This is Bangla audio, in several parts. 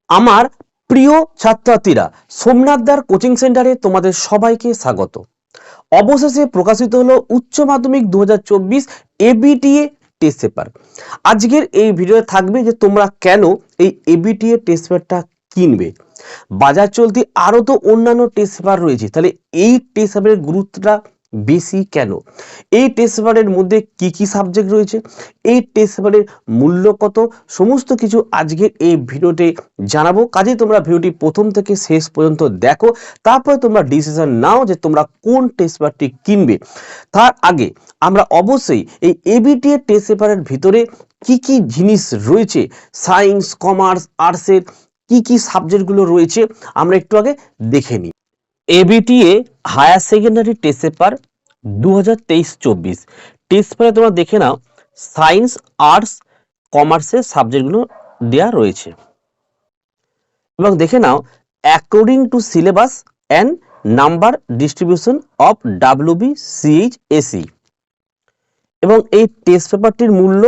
আমার প্রিয় ছাত্রছাত্রীরা, সোমনাথদার কোচিং সেন্টারে তোমাদের সবাইকে স্বাগত। অবশেষে প্রকাশিত হলো উচ্চ মাধ্যমিক 2024 এবিটিএ টেস্ট পেপার। আজকের এই ভিডিওতে থাকবে যে তোমরা কেন এই এবিটিএ টেস্ট পেপারটা কিনবে। বাজার চলতি আরো তো অন্যান্য টেস্ট পেপার রয়েছে, তাহলে এই টেস্ট পেপারের গুরুত্বটা বেশি কেন, এই টেস্ট পেপারের মধ্যে কি কি সাবজেক্ট রয়েছে, এই টেস্ট পেপারের মূল্য কত, সমস্ত কিছু আজকের এই ভিডিওতে জানাবো। কাজেই তোমরা ভিডিওটি প্রথম থেকে শেষ পর্যন্ত দেখো, তারপরে তোমরা ডিসিশন নাও যে তোমরা কোন টেস্ট পেপারটি কিনবে। তার আগে আমরা অবশ্যই এই এবিটিএ টেস্ট পেপারের ভিতরে কি কি জিনিস রয়েছে, সায়েন্স, কমার্স, আর্টসের কি কি সাবজেক্টগুলো রয়েছে আমরা একটু আগে দেখে নিই। ABTA higher secondary test paper 2023-24 test পেপারে তোমরা দেখে নাও, সায়েন্স, আর্টস, কমার্সের সাবজেক্টগুলো দেওয়া রয়েছে এবং দেখে নাও according to syllabus and number distribution of WBCHSE। এবং এই টেস্ট পেপারটির মূল্য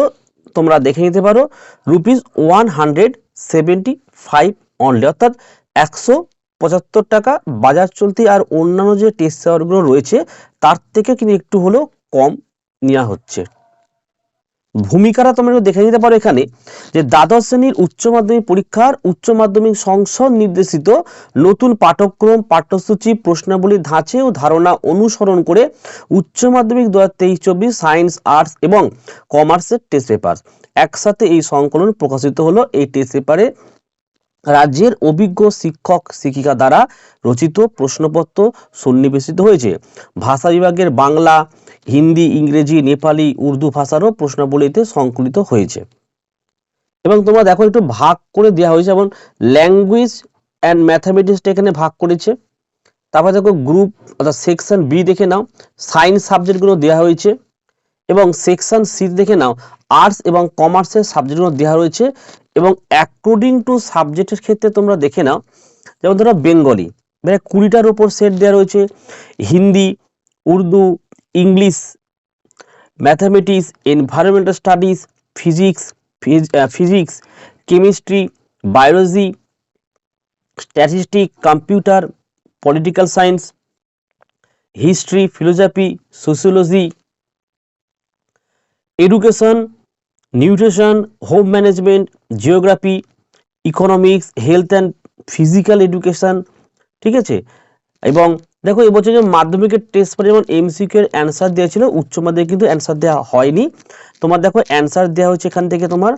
তোমরা দেখে নিতে পারো ₹175 অনলি, অর্থাৎ 175 টাকা বাজার চলতি আর অন্যান্য যে টেস্ট পেপারগুলো রয়েছে তার থেকে কিন্তু একটু হলেও কম নেওয়া হচ্ছে। ভূমিকাটা তোমরা দেখে নিতে পারো এখানে, যে দ্বাদশ শ্রেণীর উচ্চ মাধ্যমিক পরীক্ষার উচ্চ মাধ্যমিক সংসদ নির্দেশিত নতুন পাঠ্যক্রম, পাঠ্যসূচি, প্রশ্নাবলী, ধাঁচে ও ধারণা অনুসরণ করে উচ্চ মাধ্যমিক 2023-24 সায়েন্স, আর্টস এবং কমার্সের টেস্ট পেপার একসাথে এই সংকলন প্রকাশিত হলো। এই টেস্ট পেপারে রাজ্যের অভিজ্ঞ শিক্ষক শিক্ষিকা দ্বারা রচিত প্রশ্নপত্র সন্নিবেশিত হয়েছে। ভাষা বিভাগের বাংলা, হিন্দি, ইংরেজি, নেপালি, উর্দু ভাষারও প্রশ্নাবলীতে সংকলিত হয়েছে। এবং তোমরা দেখো একটু ভাগ করে দেওয়া হয়েছে, যেমন ল্যাঙ্গুয়েজ অ্যান্ড ম্যাথামেটিক্সটা এখানে ভাগ করেছে। তারপর দেখো গ্রুপ অর্থাৎ সেকশন বি দেখে নাও, সায়েন্স সাবজেক্টগুলো দেওয়া হয়েছে। এবং সেকশন সি দেখে নাও, আর্টস এবং কমার্সের সাবজেক্টগুলো দেওয়া রয়েছে। এবং অ্যাকর্ডিং টু সাবজেক্টের ক্ষেত্রে তোমরা দেখে নাও, যেমন ধরো বেঙ্গলি, মানে 20টার উপর সেট দেওয়া রয়েছে, Hindi, Urdu, English, mathematics, environmental studies, physics, chemistry, biology, statistics, computer, political science, history, philosophy, sociology, education, nutrition, home management, geography, economics, health and physical education, ঠিক আছে। এবং দেখো এবছর যে মাধ্যমিকের টেস্ট পেপারে যেমন এমসিকিউ এর অ্যান্সার দেওয়া ছিল, উচ্চ মাধ্যমিকে কিন্তু অ্যান্সার দেওয়া হয়নি। তোমার দেখো অ্যান্সার দেওয়া হচ্ছে এখান থেকে তোমার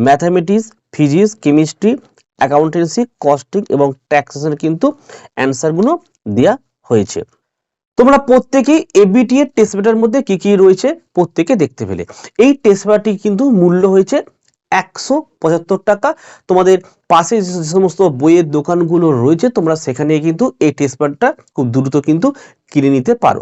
mathematics, physics, chemistry, accountancy, costing এবং ট্যাক্সেশন কিন্তু অ্যান্সারগুলো দেওয়া হয়েছে। তোমরা প্রত্যেকেই এবিটিএ টেস্ট পেপারের মধ্যে কি কি রয়েছে প্রত্যেকে দেখতে পেলে। এই টেস্ট পেপারটি কিন্তু মূল্য হয়েছে 175 টাকা। তোমাদের পাশে যে সমস্ত বইয়ের দোকানগুলো রয়েছে তোমরা সেখানে কিন্তু এই টেস্ট পেপারটা খুব দ্রুত কিন্তু কিনে নিতে পারো।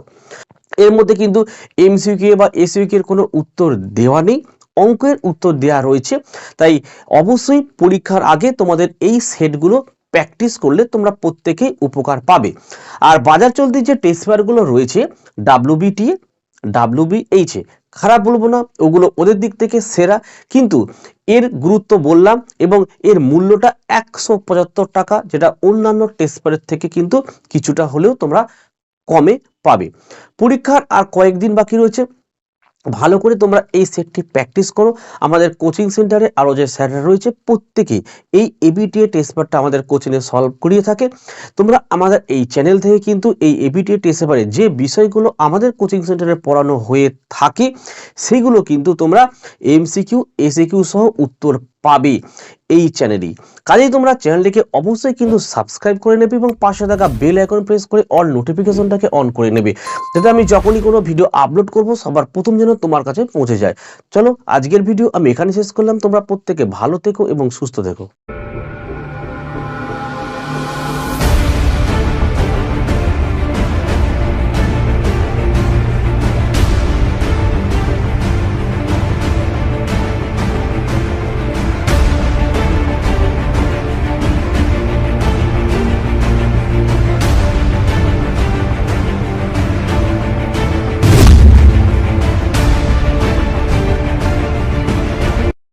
এর মধ্যে কিন্তু এমসিকিউ বা এসিকিউ এর কোনো উত্তর দেওয়া নেই, অঙ্কের উত্তর দেওয়া রয়েছে। তাই অবশ্যই পরীক্ষার আগে তোমাদের এই সেটগুলো প্র্যাকটিস করলে তোমরা প্রত্যেকেই উপকার পাবে। আর বাজার চলতি যে টেস্ট পেপারগুলো রয়েছে WBTA, WBH, খারাপ বলবো না, ওগুলো ওদের দিক থেকে সেরা, কিন্তু এর গুরুত্ব বললাম এবং এর মূল্যটা 175 টাকা, যেটা অন্যান্য টেস্ট পেপারের থেকে কিন্তু কিছুটা হলেও তোমরা কমে পাবে। পরীক্ষার আর কয়েকদিন বাকি রয়েছে, ভালো করে তোমরা এই সেটটি প্র্যাকটিস করো। আমাদের কোচিং সেন্টারে আরও যে স্যাররা রয়েছে প্রত্যেকেই এই এবিটিএ টেস্ট পেপারটা আমাদের কোচিংয়ে সলভ করিয়ে থাকে। তোমরা আমাদের এই চ্যানেল থেকে কিন্তু এই এবিটিএ টেস্ট পেপারে যে বিষয়গুলো আমাদের কোচিং সেন্টারে পড়ানো হয়ে থাকে সেগুলো কিন্তু তোমরা এমসিকিউ, এসিকিউ সহ উত্তর পাবে এই চ্যানেলেই। কাজেই তোমরা চ্যানেলটিকে অবশ্যই কিন্তু সাবস্ক্রাইব করে নেবে এবং পাশে থাকা বেল আইকন প্রেস করে অল নোটিফিকেশনটাকে অন করে নেবে, যাতে আমি যখনই কোনো ভিডিও আপলোড করব সবার প্রথম যেন তোমার কাছে পৌঁছে যায়। চলো আজকের ভিডিও আমি এখানে শেষ করলাম। তোমরা প্রত্যেকে ভালো থেকো এবং সুস্থ থেকো।